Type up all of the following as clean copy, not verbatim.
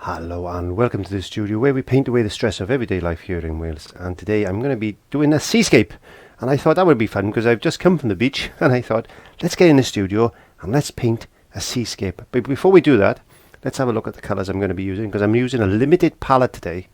Hello and welcome to the studio where we paint away the stress of everyday life here in Wales. And today I'm going to be doing a seascape, and I thought that would be fun because I've just come from the beach and I thought let's get in the studio and let's paint a seascape. But before we do that, let's have a look at the colours I'm going to be using, because I'm using a limited palette today.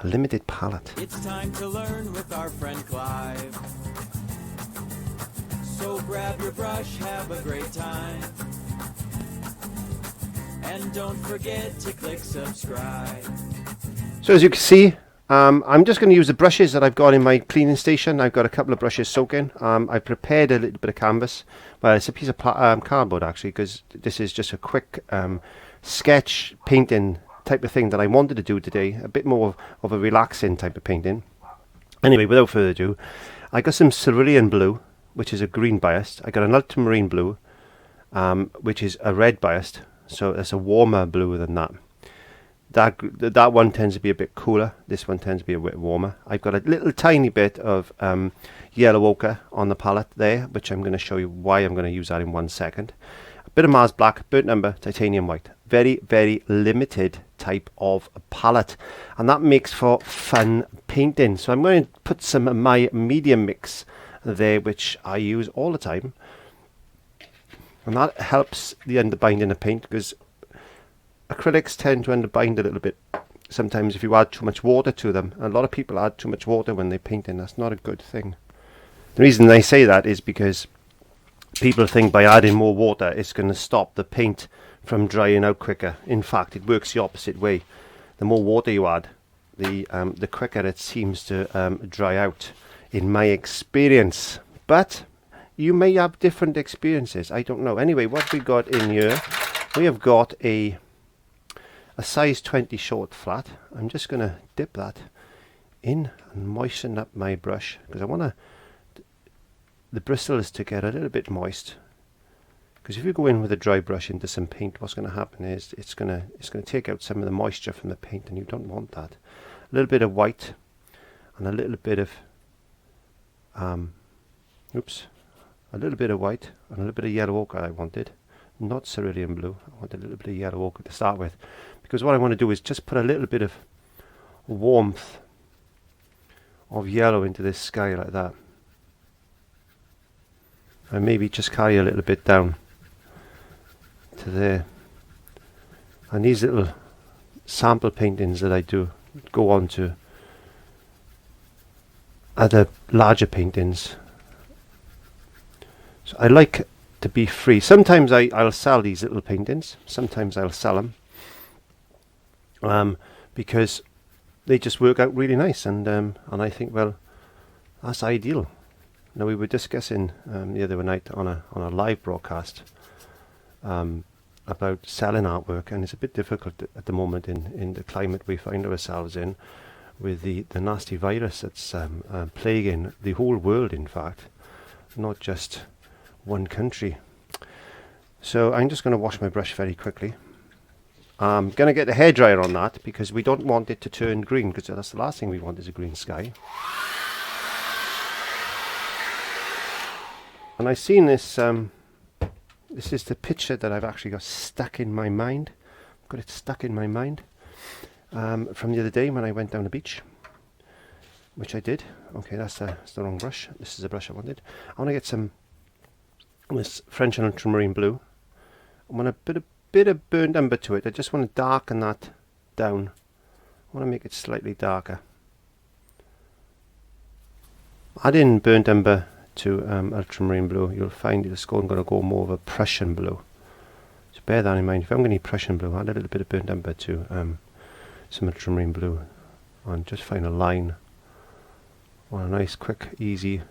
A limited palette. It's time to learn with our friend Clive. So grab your brush, have a great time. And don't forget to click subscribe. So as you can see, I'm just going to use the brushes that I've got in my cleaning station. I've got a couple of brushes soaking. I've prepared a little bit of canvas. Well, it's a piece of cardboard actually, because this is just a quick sketch painting type of thing that I wanted to do today. A bit more of a relaxing type of painting. Anyway, without further ado, I got some cerulean blue, which is a green biased. I got an ultramarine blue, which is a red biased. So it's a warmer blue than that. That one tends to be a bit cooler. This one tends to be a bit warmer. I've got a little tiny bit of yellow ochre on the palette there, which I'm going to show you why I'm going to use that in 1 second. A bit of Mars Black, burnt umber, titanium white. Very, very limited type of palette, and that makes for fun painting. So I'm going to put some of my medium mix there, which I use all the time. And that helps the underbinding of paint, because acrylics tend to underbind a little bit sometimes if you add too much water to them. A lot of people add too much water when they're painting. That's not a good thing. The reason they say that is because people think by adding more water it's going to stop the paint from drying out quicker. In fact, it works the opposite way. The more water you add, the quicker it seems to dry out, in my experience. But you may have different experiences. I don't know. Anyway, what we got in here, we have got a size 20 short flat. I'm just going to dip that in and moisten up my brush, because I want the bristles to get a little bit moist. Because if you go in with a dry brush into some paint, what's going to happen is it's going to take out some of the moisture from the paint, and you don't want that. A little bit of white and a little bit of a little bit of white and a little bit of yellow ochre I wanted. Not cerulean blue. I wanted a little bit of yellow ochre to start with, because what I want to do is just put a little bit of warmth of yellow into this sky like that, and maybe just carry a little bit down to there. And these little sample paintings that I do go on to other larger paintings. So I like to be free. Sometimes I'll sell these little paintings. Sometimes I'll sell them because they just work out really nice, and I think, well, that's ideal. Now, we were discussing the other night on a live broadcast about selling artwork, and it's a bit difficult at the moment in the climate we find ourselves in, with the nasty virus that's plaguing the whole world, in fact, not just one country. So I'm just going to wash my brush very quickly. I'm going to get the hairdryer on that, because we don't want it to turn green, because that's the last thing we want is a green sky. And I've seen this, this is the picture that I've actually got stuck in my mind. I've got it stuck in my mind from the other day when I went down the beach, which I did. Okay, that's the wrong brush. This is the brush I wanted. I want to get some this French and ultramarine blue. I want a bit of burnt umber to it. I just want to darken that down. I want to make it slightly darker. Add in burnt umber to ultramarine blue, you'll find it's going to go more of a Prussian blue. So bear that in mind. If I'm going to need Prussian blue, add a little bit of burnt umber to some ultramarine blue, and just find a line. Want a nice, quick, easy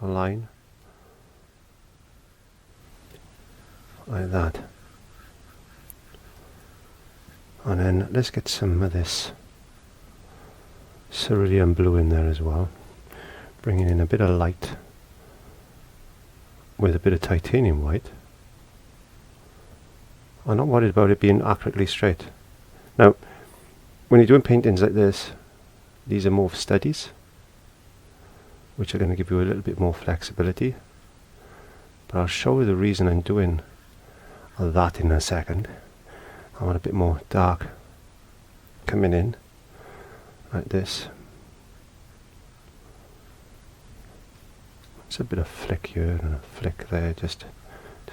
line. Like that. And then let's get some of this cerulean blue in there as well, bringing in a bit of light with a bit of titanium white. I'm not worried about it being accurately straight. Now, when you're doing paintings like this, these are more studies, which are going to give you a little bit more flexibility. But I'll show you the reason I'm doing that in a second. I want a bit more dark coming in like this. It's a bit of flick here and a flick there, just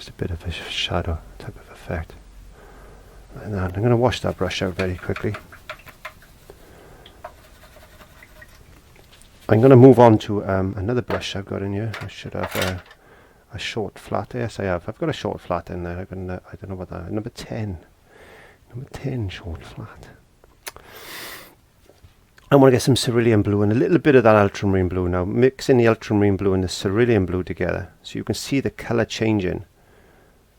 a bit of a shadow type of effect. And I'm going to wash that brush out very quickly. I'm going to move on to another brush I've got in here. I should have a short flat. Yes, I have. I've got a short flat in there. I've got I don't know what that. Number 10 short flat. I want to get some cerulean blue and a little bit of that ultramarine blue now. Mixing the ultramarine blue and the cerulean blue together, so you can see the colour changing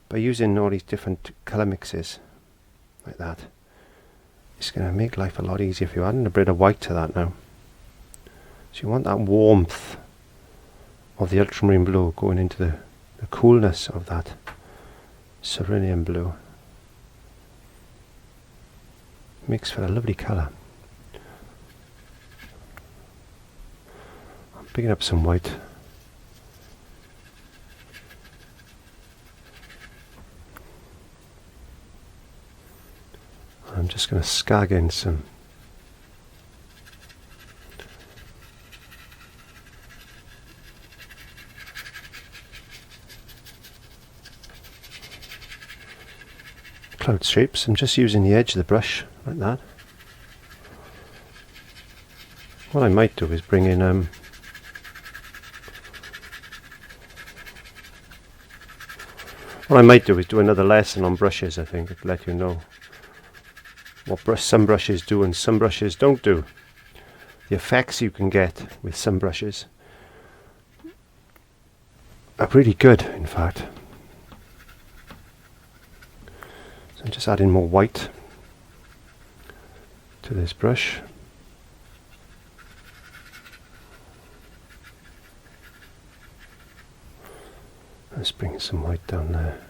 by using all these different colour mixes like that. It's going to make life a lot easier if you're adding a bit of white to that now. So you want that warmth of the ultramarine blue going into the coolness of that cerulean blue. Makes for a lovely colour. I'm picking up some white. I'm just going to skag in some cloud shapes. I'm just using the edge of the brush like that. What I might do is bring in do another lesson on brushes. I think to let you know what some brushes do and some brushes don't do. The effects you can get with some brushes are pretty good, in fact. So I'm just adding more white to this brush. Let's bring some white down there.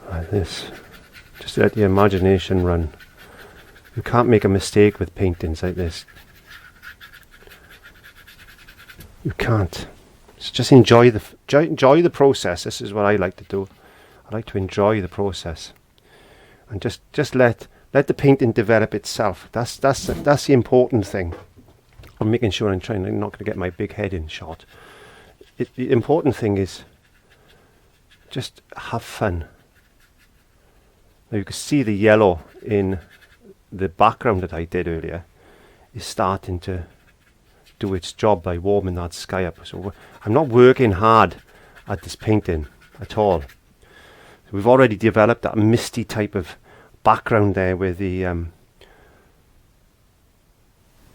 Like this. Just let the imagination run. You can't make a mistake with paintings like this. You can't. So just enjoy the process. This is what I like to do. I like to enjoy the process, and just let the painting develop itself. That's the important thing. I'm making sure I'm not going to get my big head in shot. The important thing is just have fun. Now you can see the yellow in the background that I did earlier is starting to do its job by warming that sky up. So I'm not working hard at this painting at all. So we've already developed that misty type of background there with the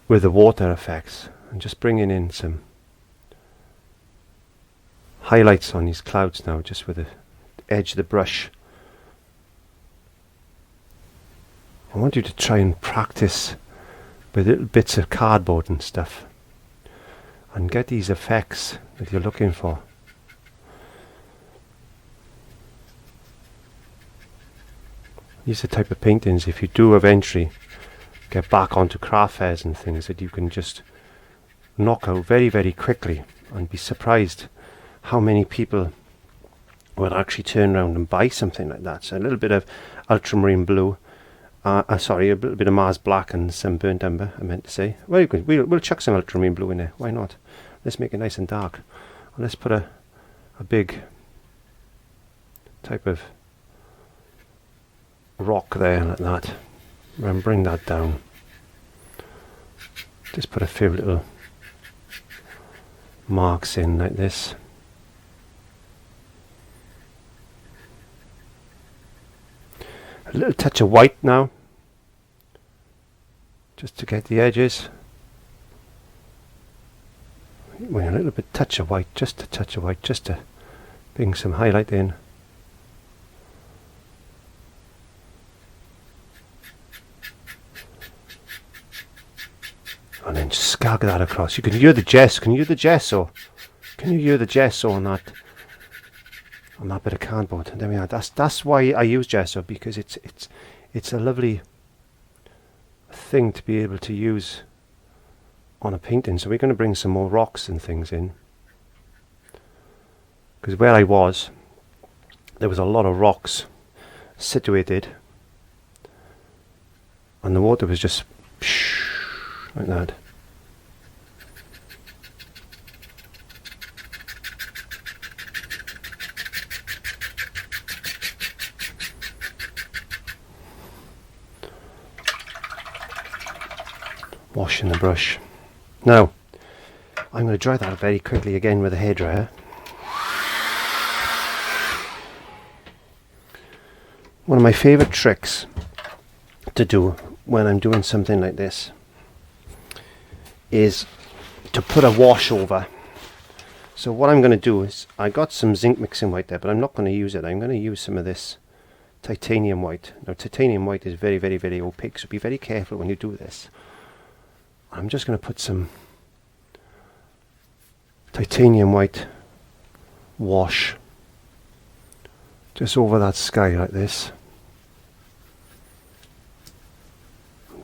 water effects, and just bringing in some highlights on these clouds now, just with the edge of the brush. I want you to try and practice with little bits of cardboard and stuff and get these effects that you're looking for. These are the type of paintings, if you do eventually get back onto craft fairs and things, that you can just knock out very, very quickly, and be surprised how many people would actually turn around and buy something like that. So a little bit of ultramarine blue, a little bit of Mars black and some burnt umber, I meant to say. Well, we'll chuck some ultramarine blue in there, why not? Let's make it nice and dark. And let's put a big type of rock there like that, and bring that down. Just put a few little marks in like this. A little touch of white now, just to get the edges. Well, a little bit touch of white, just a touch of white, just to bring some highlight in. And then skag that across. You can hear the gesso. Can you hear the gesso? Can you hear the gesso on that bit of cardboard? And there we are. That's why I use gesso, because it's a lovely thing to be able to use on a painting. So we're going to bring some more rocks and things in, because where I was, there was a lot of rocks situated, and the water was just like that. Washing the brush. Now, I'm going to dry that very quickly again with a hairdryer. One of my favourite tricks to do when I'm doing something like this is to put a wash over. So what I'm going to do is, I got some zinc mixing white there, but I'm not going to use it. I'm going to use some of this titanium white. Now titanium white is very, very, very opaque, so be very careful when you do this. I'm just going to put some titanium white wash just over that sky like this,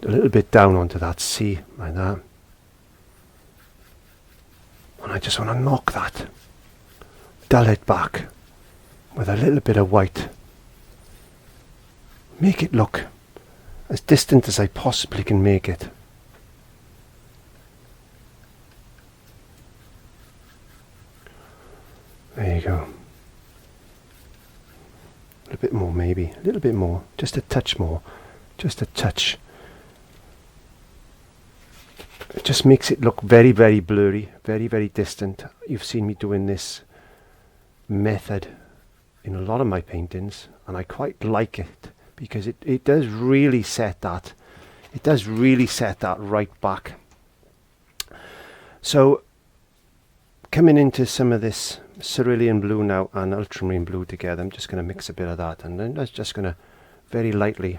a little bit down onto that sea like that, and I just want to knock that, dull it back with a little bit of white, make it look as distant as I possibly can make it. There you go. A little bit more maybe, a little bit more, just a touch more, just a touch. It just makes it look very, very blurry, very, very distant. You've seen me doing this method in a lot of my paintings, and I quite like it because it does really set that, right back. So coming into some of this cerulean blue now and ultramarine blue together, I'm just going to mix a bit of that, and then I'm just going to very lightly,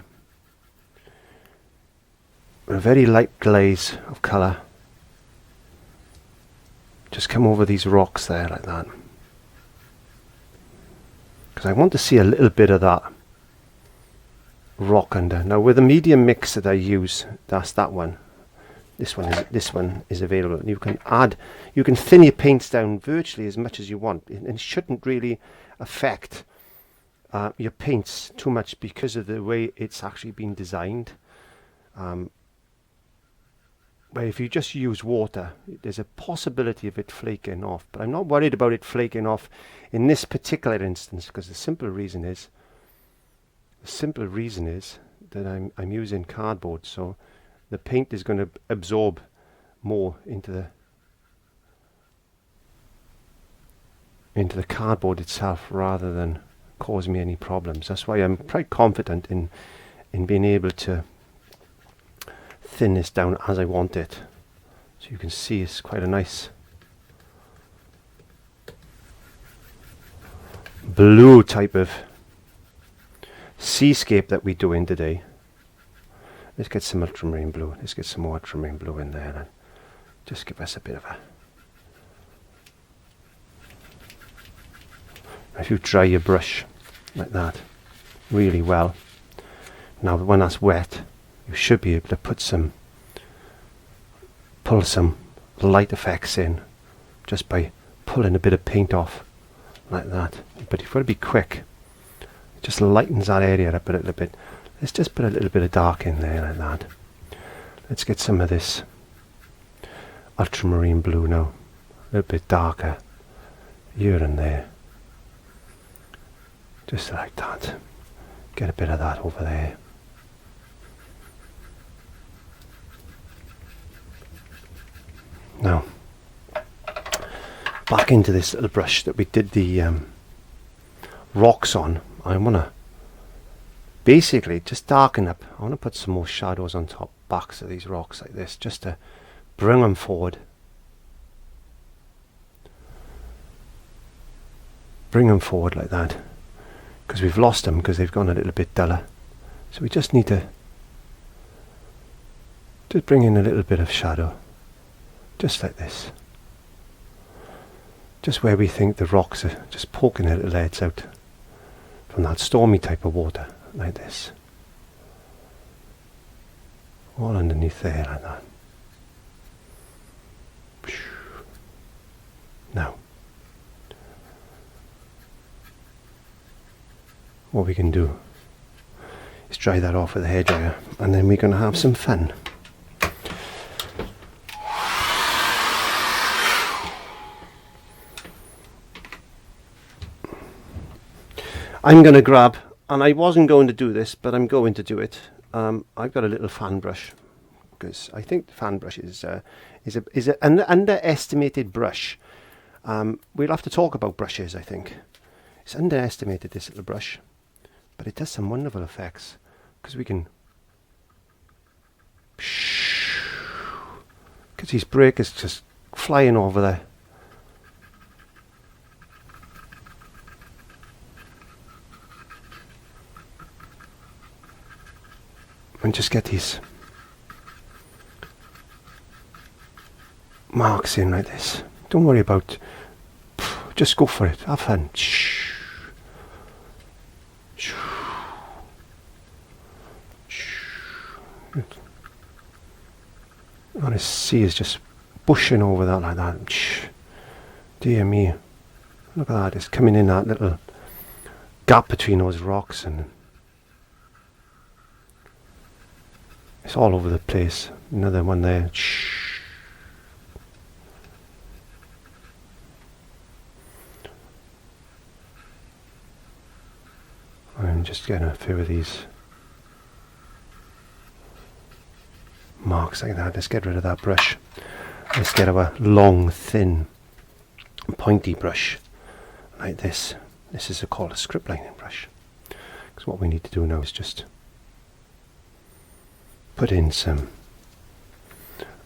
with a very light glaze of colour, just come over these rocks there like that, because I want to see a little bit of that rock under. Now with the medium mix that I use, that's that one. This one is available. You can thin your paints down virtually as much as you want, and it shouldn't really affect your paints too much because of the way it's actually been designed. Where if you just use water, there's a possibility of it flaking off, but I'm not worried about it flaking off in this particular instance, because the simple reason is that I'm using cardboard, so the paint is going to absorb more into the cardboard itself rather than cause me any problems. That's why I'm quite confident in being able to thin this down as I want it. So you can see it's quite a nice blue type of seascape that we're doing today. Let's get some ultramarine blue. Let's get some more ultramarine blue in there and just give us a bit of a... If you dry your brush like that really well, now when that's wet, you should be able to pull some light effects in just by pulling a bit of paint off like that. But you've got to be quick. It just lightens that area up a little bit. Let's just put a little bit of dark in there like that. Let's get some of this ultramarine blue now, a little bit darker here and there, just like that. Get a bit of that over there. Now back into this little brush that we did the rocks on. I want to basically just darken up. I want to put some more shadows on top backs of these rocks like this, just to bring them forward. Bring them forward like that, because we've lost them because they've gone a little bit duller. So we just need to just bring in a little bit of shadow, just like this. Just where we think the rocks are just poking their little heads out from that stormy type of water, like this. All underneath there like that. what we can do is dry that off with a hairdryer, and then we're going to have some fun. I'm going to grab, and I wasn't going to do this, but I'm going to do it. I've got a little fan brush, because I think the fan brush is an underestimated brush. We'll have to talk about brushes, I think. It's underestimated, this little brush, but it does some wonderful effects, because we can get these breakers just flying over there. And just get these marks in like this. Don't worry about, just go for it, have fun. All I see is just bushing over that like that. Dear me, look at that, it's coming in that little gap between those rocks, and it's all over the place. Another one there. I'm just getting a few of these marks like that. Let's get rid of that brush. Let's get our long, thin, pointy brush like this. This is called a script lining brush. Because what we need to do now is just put in some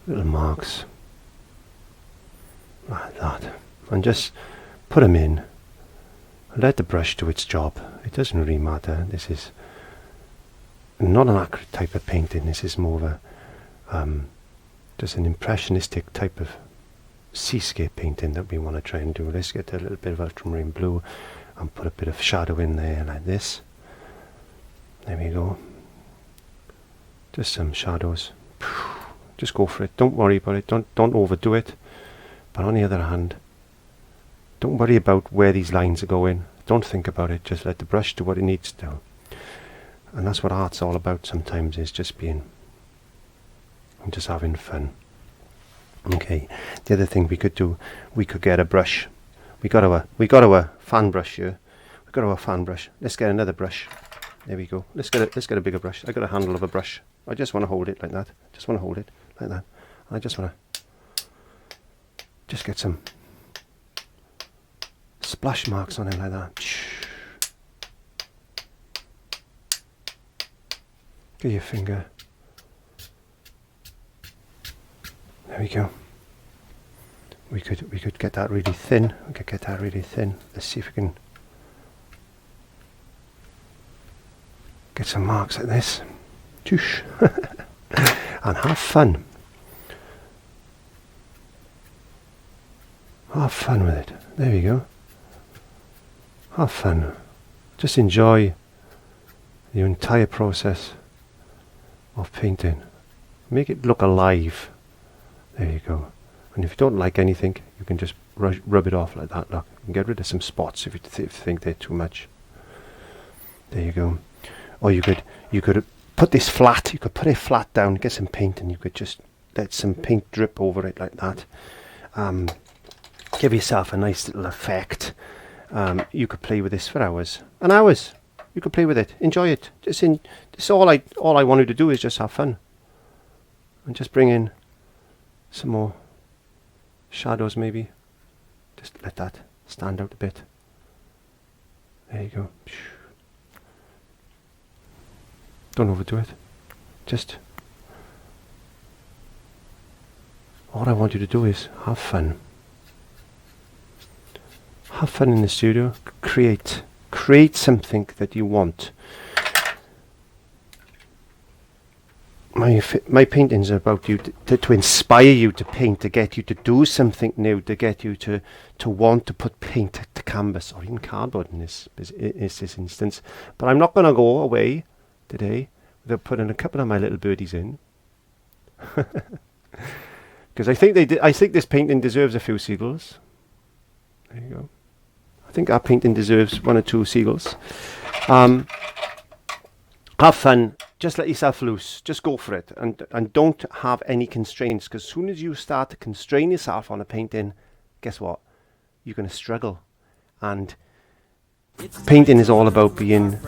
little marks like that, and just put them in and let the brush do its job. It doesn't really matter. This is not an accurate type of painting. This is more of a just an impressionistic type of seascape painting that we want to try and do. Let's get a little bit of ultramarine blue and put a bit of shadow in there like this. There we go. Just some shadows. Just go for it. Don't worry about it. Don't overdo it. But on the other hand, don't worry about where these lines are going. Don't think about it. Just let the brush do what it needs to do. And that's what art's all about sometimes, is just being and just having fun. Okay. The other thing we could do, we could get a brush. We got our fan brush here. We got our fan brush. Let's get another brush. There we go. Let's get a bigger brush. I got a handle of a brush. I just want to hold it like that. Just want to hold it like that. I just want to just get some splash marks on it like that. Get your finger. There we go. We could get that really thin. We could get that really thin. Let's see if we can get some marks like this. And have fun. Have fun with it. There we go. Have fun. Just enjoy the entire process of painting. Make it look alive. There you go. And if you don't like anything, you can just rub it off like that. Look, you can get rid of some spots if you think they're too much. There you go. Or you could put this flat. You could put it flat down, get some paint, and you could just let some paint drip over it like that. Give yourself a nice little effect. You could play with this for hours and hours. You could play with it, enjoy it. Just all I wanted to do is just have fun, and just bring in some more shadows. Maybe just let that stand out a bit. There you go. Don't overdo it. Just all I want you to do is have fun. Have fun in the studio. Create something that you want. My paintings are about you to inspire you to paint, to get you to do something new, to get you to want to put paint to canvas or even cardboard in this instance. But I'm not going to go away today without putting a couple of my little birdies in, because I think this painting deserves a few seagulls. There you go. I think our painting deserves one or two seagulls. Have fun. Just let yourself loose. Just go for it, and don't have any constraints. Because as soon as you start to constrain yourself on a painting, guess what? You're going to struggle. And painting is all about being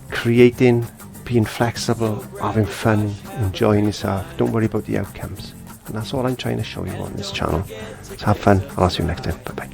creating, being flexible, having fun, enjoying yourself. Don't worry about the outcomes. And that's all I'm trying to show you on this channel. So have fun. I'll see you next time. Bye bye.